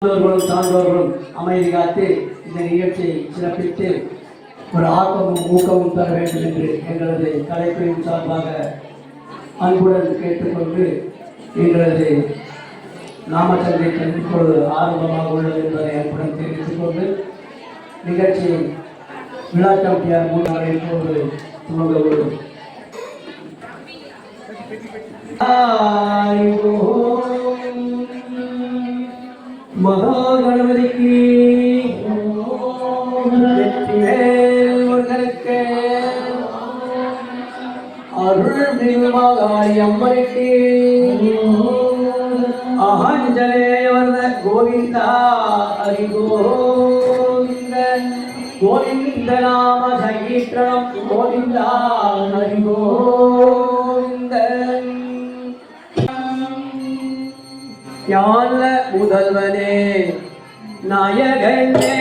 சான்றோர்களும் அமைதி காத்து இந்த நிகழ்ச்சியை சிறப்பித்து ஒரு ஆக்கமும் ஊக்கமும் தர வேண்டும் என்று எங்களது கலைக்குழுவின் சார்பாக அன்புடன் கேட்டுக்கொண்டு எங்களது நாமச்சந்தை இப்பொழுது ஆரம்பமாக உள்ளது என்பதை அன்புடன் தெரிவித்துக் கொண்டு நிகழ்ச்சியை விழா கமிட்டியார் மூலம் இப்போது துவங்க உள்ளது. மகாகணபதிக்கு அருள் மிகுமாகாளி அம்மனுக்கு அஹஞ்சலேயவர்த கோவிந்தா ஹரி கோவிந்த கோவிந்த நாம சங்கீர்த்தனம் கோவிந்தா ஹரி கோவிந்த ஞான முதல்வனே நாயகனே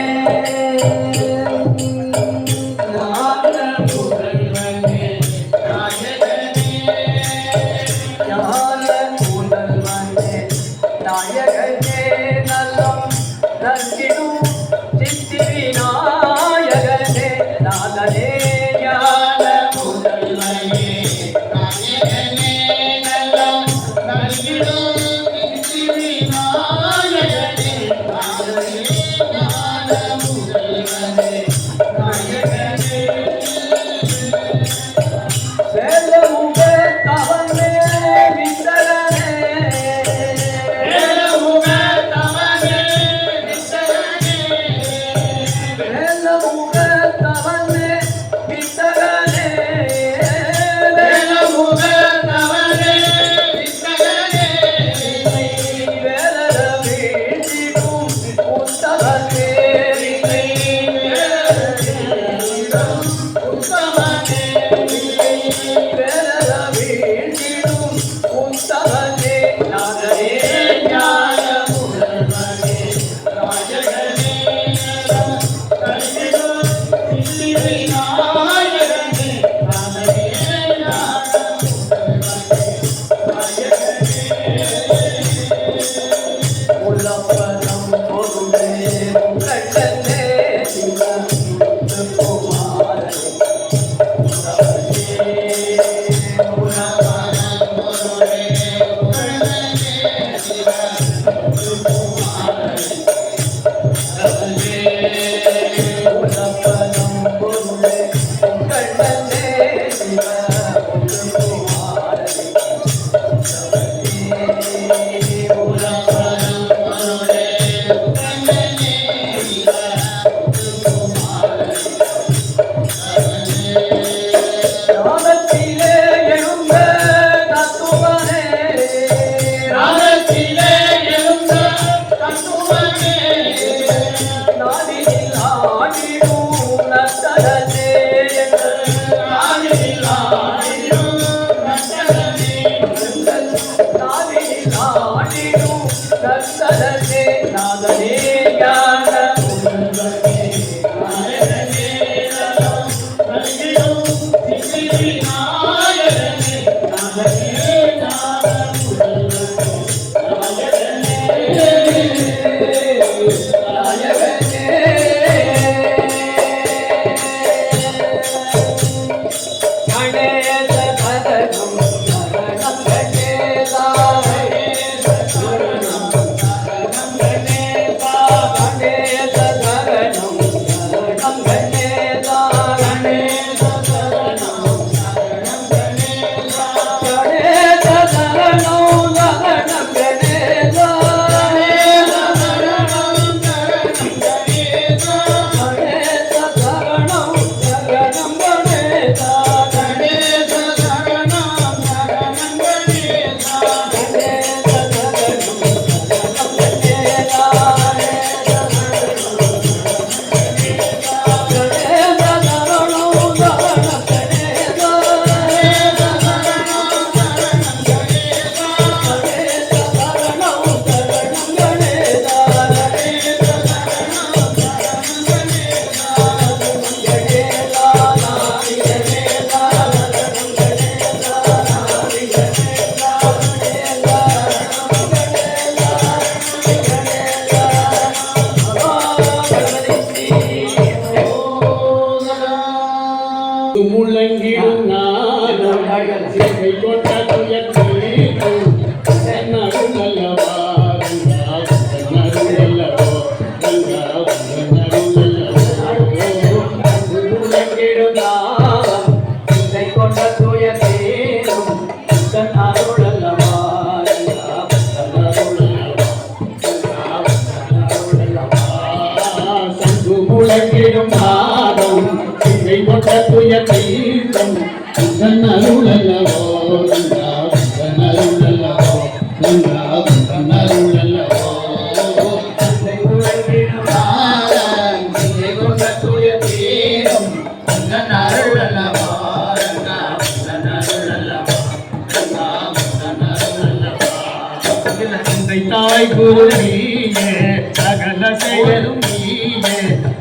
குரு நீயே சகல செயலும் நீயே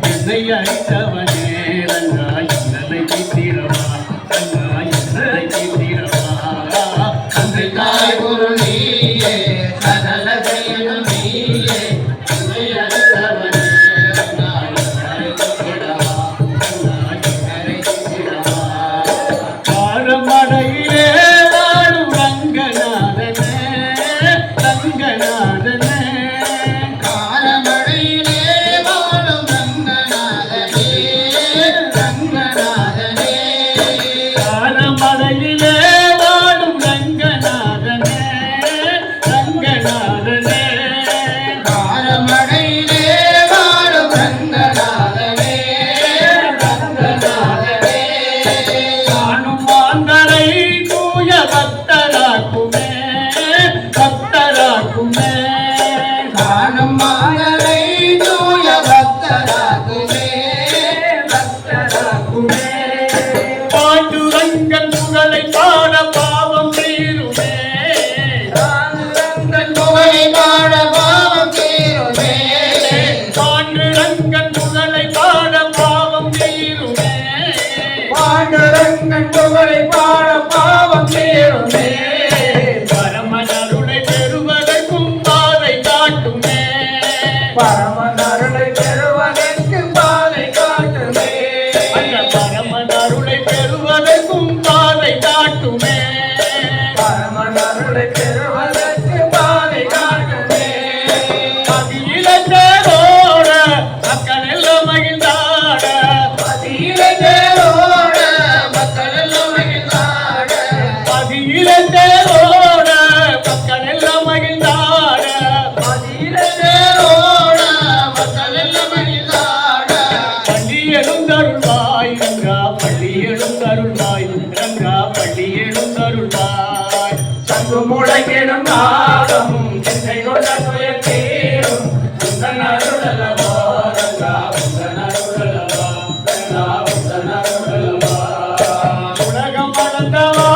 என்னை அழைத்தவனே ரங்கா என்னை தீத்திரவா ரங்கா என்னை தீத்திரவா தந்தை தாய் குரு நீயே சகல செயலும் நீயே என்னை அழைத்தவனே ரங்கா என்னை தீத்திரவா ரங்கா என்னை தீத்திரவா காரமடையிலே வாழும் ரங்கநாதனே ரங்கநாதனே காரமடையிலே வாழும் ரங்கநாதனே ரங்கநாதனே காரமடையிலே வாழும் ரங்கநாதனே ரங்கநாதனே காரமடையிலே வாழும் ரங்கநாதனே ரங்கநாதனே காணும் மாந்தரை தூய பக்தராக்குமே பக்தராக்குமே காணும் மாந்தரை தூய பக்தராக்குமே பக்தராக்குமே பாண்டுரங்கன் புகழை பாட பாவம் தீருமே பாண்டுரங்கன் புகழை பாட பாவம் தீருமே பாண்டுரங்கன் புகழை பாட பாவம் தீருமே பாண்டுரங்கன் புகழை பாட பாவம் தீருமே பரமனருளை பெறுவதற்கும் பாதை காட்டுமே பரமனருளை பெறுவதற்கு பாதை காட்டுமே அந்த பரமனருளை பெறுவதற்கும் பாதை காட்டுமே பரமனருளை பெறுவதற்கு பாதை காட்டுமே பதியிலோட மக்கள் எல்லாம் மகிழ்ந்தாட பதியிலோட மக்கள் எல்லாம் மகிழ்ந்தாட பதியிலோட மக்கள் எல்லாம் மகிழ்ந்தாட பதியிலோட மக்கள் எல்லாம் மகிழ்ந்தாட பள்ளி எழுந்தருள்வாய் ரங்கா பள்ளி எழுந்தருள்வாய் ரங்கா பள்ளி எழுந்தருள்வாய் சங்கு முழங்கிடும் நாதம் சென்னை கொண்ட துயர் தீரும் உந்தன் அருளல்லவா ரங்கா உந்தன் அருளல்லவா ரங்கா உந்தன் அருளல்லவா உலகம் வளர்ந்தவா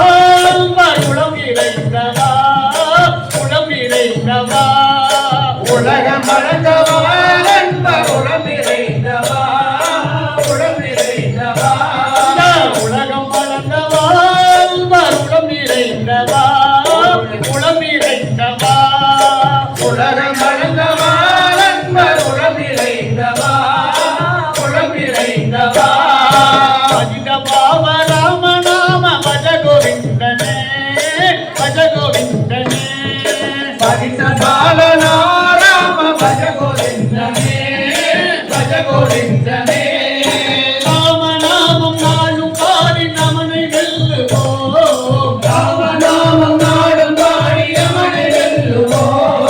உளம் இறைந்தவா உளம் இறைந்தவா உலகம் வளர்ந்தவா உளம் இறைந்தவா உளம் இறைந்தவா உலகம் வளர்ந்தவா உளம் இறைந்தவா உளம் இறைந்தவா உலகம் வளர்ந்தவா உளம் இறைந்தவா உளம் இறைந்தவா அஜித பாவ ராம நாம பஜ கோவிந்தனே பஜ கோவிந்தனே பதித்த பாலனா ராம பஜ கோவிந்தனே பஜ கோவிந்தனே ராமநாமம் நாளும் பாடி நமனை வெல்லுவோம் ராமநாமம் நாளும் பாடி யமனை வெல்லுவோம்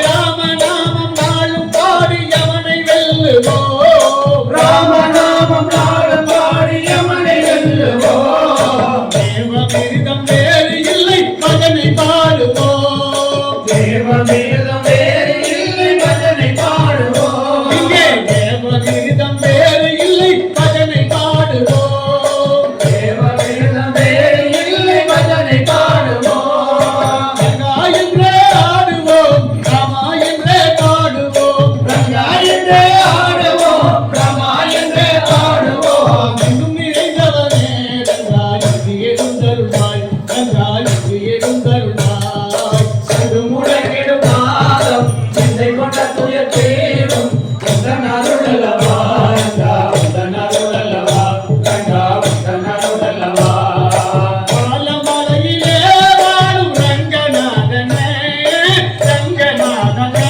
ராமநாமம் நாளும் பாடி யமனை வெல்லுவோம் ராமநாமம் நாளும் பாடி யமனை வெல்லுவோம் தேவமிருதம் வேறு இல்லை மகனை பாடுவோம் தேவமிருதம் வேறு இல்லை மகனை பாடுவோம் இங்கே தேவமிருதம் வேறு இல்லை மகனை பாடுவோம் தேவமிருதம் வேறு இல்லை மகனை பாடுவோம் ரங்கா என்றே ஆடுவோம் ராமா என்றே பாடுவோம் ரங்கா என்றே ஆடுவோம் ராமா என்றே பாடுவோம் இன்னும் நிறைந்தவனே ரங்கா இங்கு எழுந்தருள்வாய் ரங்கா இங்கு எழுந்தருள்வாய் சங்கு முழங்கிடும் நாதம் சிந்தை கொண்ட துயர் தீரும் உந்தன் அருளல்லவா ரங்கா உந்தன் அருளல்லவா ரங்கா உந்தன் அருளல்லவா பாலமலையிலே வாழும் ரங்கநாதனே ரங்கநாதனே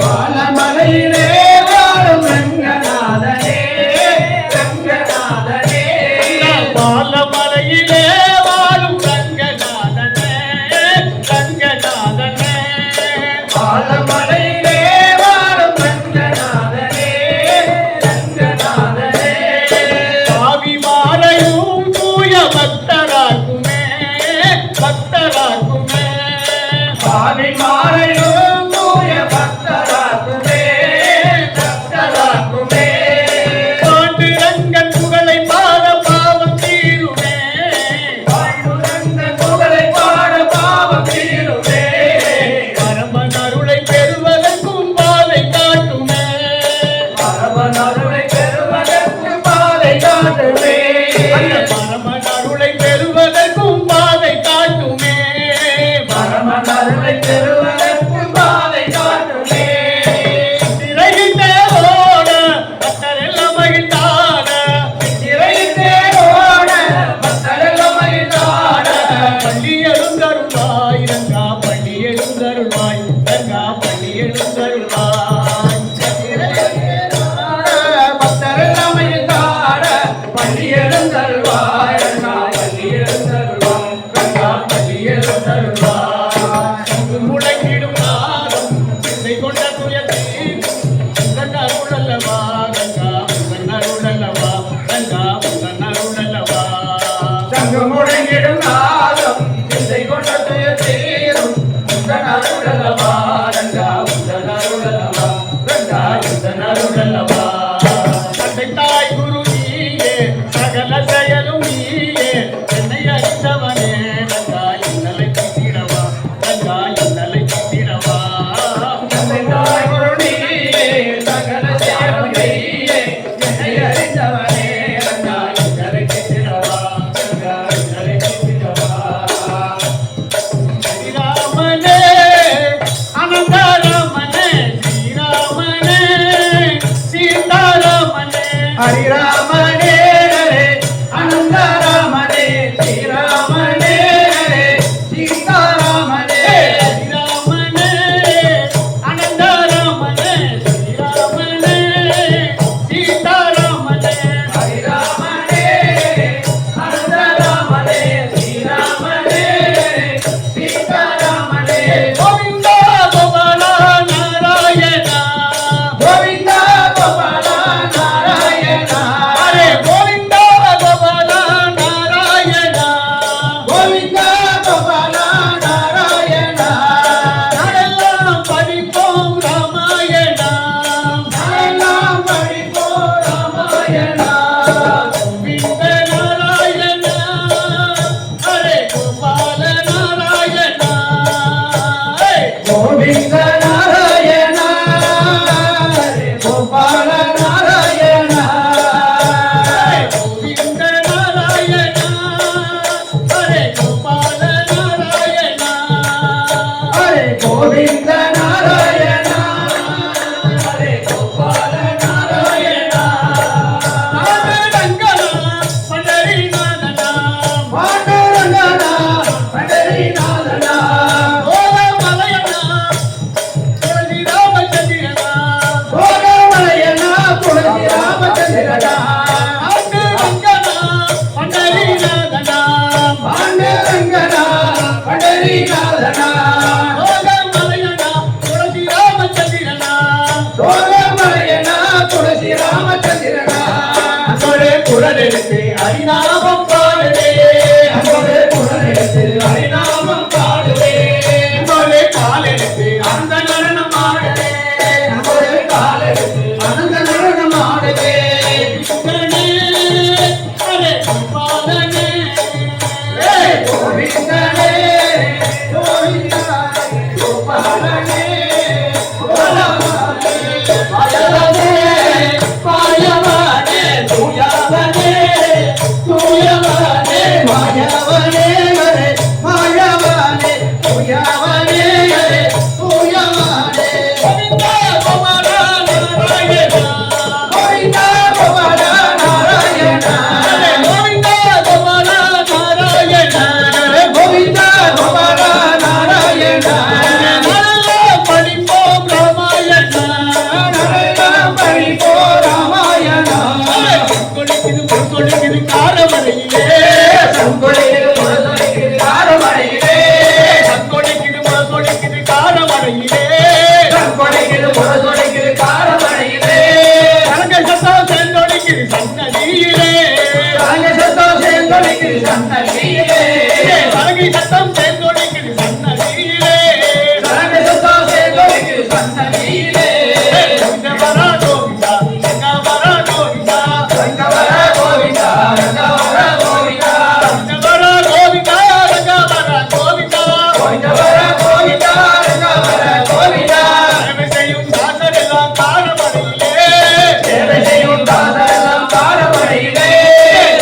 பாலமலையிலே வாழும் ரங்கநாதனே ரங்கநாதனே பாலமலையிலே வாழும் ரங்கநாதனே ரங்கநாதனே பாலமலையிலே வாழும் ரங்கநாதனே உந்தன்னருளல்லவா ரங்கா உந்தன்னருளல்லவா ரங்கா உந்தன்னருளல்லவா சங்கு முழங்கிடும் நாதம் இசை கொண்டது தீரும் உந்தனருளல்லவா ரங்கா உந்தனருளல்லவா ரங்கா உந்தனருளல்லவா தந்தை தாய் குரு நீயே சகல செயலும் நீயே என்னை அறிந்தவனே ரங்கா இன்னலை தீரவா ரங்கா இன்னலை தீரவா தந்தை தாய் குரு நீயே சகல செயலும் நீயே என்னை அறிந்தவனே ரங்கா இன்னலை தீரவா ரங்கா இன்னலை தீரவா ஸ்ரீராமனே அனந்தராமனே ஸ்ரீராமனே சீதாராமனே ஹரிராமனே ஹரே அனந்தராமனே ஸ்ரீராமனே ஹரே சீதாராமனே ஸ்ரீராமனே அனந்தராமனே ஸ்ரீராமனே சீதாராமனே ஹரிராமனே அனந்தராமனே ஸ்ரீராமனே ஹரே சீதாராமனே கோவிந்தா கோபாலா நாராயணா கோவிந்தா கோபால நாராயணா ஹரே கோவிந்தா கோபாலா நாராயணா கோவிந்தா கோபால நாராயணா நாடெல்லாம் படிப்போம் ராமாயணா நாமெல்லாம் படிப்போம் ராமாயணா கோவிந்த நாராயணா ஹரே கோபால நாராயணா கோவிந்த நாராயணா ஹரே கோபால நாராயணா கோவிந்த நாராயணா ஹரே கோபால நாராயணா ஹரே கோவிந்த நாராயணா ஹரே கோபால நாராயணா நாமரங்கனா பண்டரிநாதனா பாண்டரங்கனா பண்டரிநாதனா கோலமலையனா துளசி ராமச்சந்திரனா கோலமலையனா துளசி ராமச்சந்திரனா பாண்டரங்கனா பண்டரிநாதனா பாண்டரங்கனா பண்டரிநாதனா கோலமலையனா துளசி ராமச்சந்திரனா கோலமலையனா துளசி ராமச்சந்திரனா அங்கொரு குரலெடுத்து ஹரிநாமம் பாடுவே அங்கொரு குரலெடுத்து ஹரிநாமம் பாடுவே அங்கொரு காலெடுத்து அந்த நடனம் ஆடுவே அங்கொரு காலெடுத்து அனந்த நடனம் ஆடுவே கிருஷ்ணனே ஹரே கோபாலனே கோவிந்தனே கோவிந்தா கோபாலனே கோலமலே பாயவனே பாயவனே தூயவனே தூயவனே மாயவனே ஹரே மாயவனே தூயவனே ஹரே தூயவனே கோவிந்தா கோபாலா நாராயணா கோவிந்தா கோபால நாராயணா ஹரே கோவிந்தா கோபாலா நாராயணா கோவிந்தா கோபால நாராயணா நாடெல்லாம் படிப்போம் ராமாயணா நாமெல்லாம் படிப்போம் ராமாயணா கொடுக்குது காரமடையிலே சங்கொழியில் முரசொலிக்குது காரமடையிலே கொடுக்குது காரமடையிலே சங்கொழியில் முரசொலிக்குது காரமடையிலே கரங்க சத்தம் சேர்ந்தொழிக்குது சன்னதியிலே ராஜ சத்தம் சேர்ந்தொழிக்குது சன்னதியிலே கரங்கி சத்தம் சேர்ந்தொழிக்குது சன்னதியிலே ராஜ சத்தம் சேர்ந்தொழிக்குது சன்னதியிலே வரா கோவிந்தா எங்க வரா கோவிந்தா ரங்கவர கோவிந்தா ரங்கவர கோவிந்தா வரா கோவிந்தா எங்க வரா கோவிந்தா கோவிந்தவர கோவிந்தா ரங்கவர கோவிந்தா சேவை செய்யும் தாசரெல்லாம் காரமடையிலே சேவை செய்யும் தாசரெல்லாம் காரமடையிலே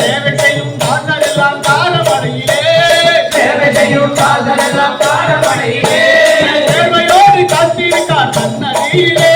சேவை செய்யும் தாசரெல்லாம் காரமடையிலே சேவை செய்யும் தாசரெல்லாம் காரமடையிலே சேவையோடு காத்திருக்கார் சன்னதியிலே